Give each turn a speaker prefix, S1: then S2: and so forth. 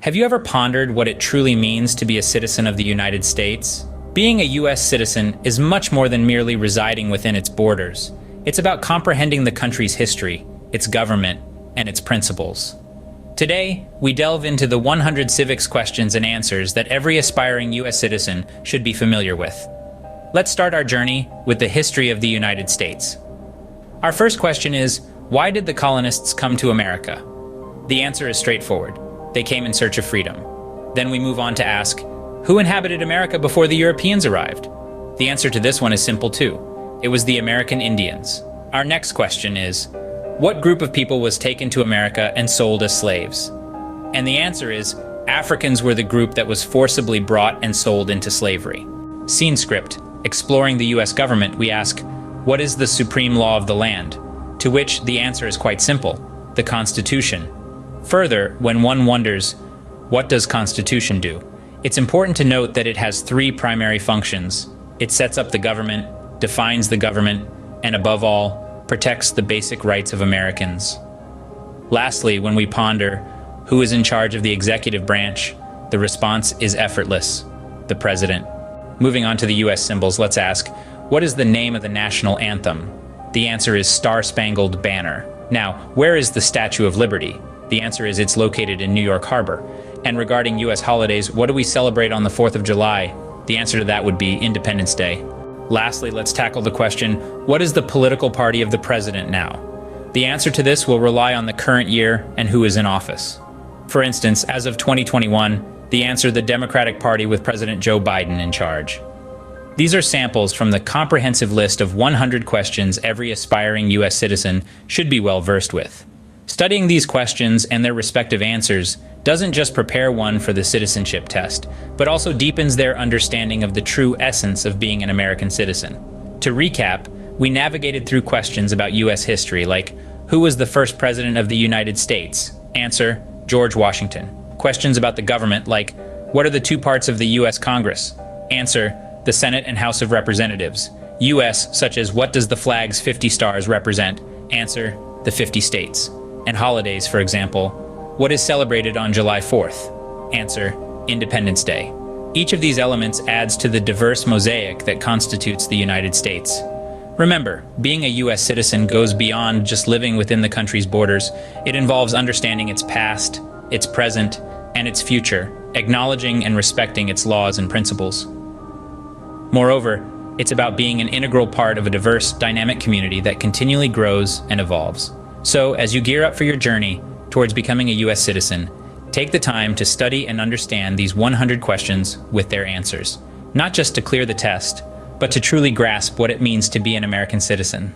S1: Have you ever pondered what it truly means to be a citizen of the United States? Being a U.S. citizen is much more than merely residing within its borders. It's about comprehending the country's history, its government, and its principles. Today, we delve into the 100 civics questions and answers that every aspiring U.S. citizen should be familiar with. Let's start our journey with the history of the United States. Our first question is, why did the colonists come to America? The answer is straightforward. They came in search of freedom. Then we move on to ask, who inhabited America before the Europeans arrived? The answer to this one is simple too. It was the American Indians. Our next question is, what group of people was taken to America and sold as slaves? And the answer is, Africans were the group that was forcibly brought and sold into slavery. Scene script. Exploring the U.S. government, we ask, what is the supreme law of the land? To which the answer is quite simple, the Constitution. Further, when one wonders, what does Constitution do? It's important to note that it has three primary functions. It sets up the government, defines the government, and above all, protects the basic rights of Americans. Lastly, when we ponder, who is in charge of the executive branch, the response is effortless, the president. Moving on to the U.S. symbols, let's ask, what is the name of the national anthem? The answer is Star-Spangled Banner. Now, where is the Statue of Liberty? The answer is it's located in New York Harbor. And regarding U.S. holidays, what do we celebrate on the 4th of July? The answer to that would be Independence Day. Lastly, let's tackle the question, what is the political party of the president now? The answer to this will rely on the current year and who is in office. For instance, as of 2021, the answer, the Democratic Party with President Joe Biden in charge. These are samples from the comprehensive list of 100 questions every aspiring U.S. citizen should be well versed with. Studying these questions and their respective answers doesn't just prepare one for the citizenship test, but also deepens their understanding of the true essence of being an American citizen. To recap, we navigated through questions about U.S. history like, who was the first president of the United States? Answer, George Washington. Questions about the government like, what are the two parts of the U.S. Congress? Answer, the Senate and House of Representatives. U.S., such as what does the flag's 50 stars represent? Answer, the 50 states. And holidays, for example, what is celebrated on July 4th? Answer, Independence Day. Each of these elements adds to the diverse mosaic that constitutes the United States. Remember, being a U.S. citizen goes beyond just living within the country's borders. It involves understanding its past, its present, and its future, acknowledging and respecting its laws and principles. Moreover, it's about being an integral part of a diverse, dynamic community that continually grows and evolves. So, as you gear up for your journey towards becoming a U.S. citizen, take the time to study and understand these 100 questions with their answers, not just to clear the test, but to truly grasp what it means to be an American citizen.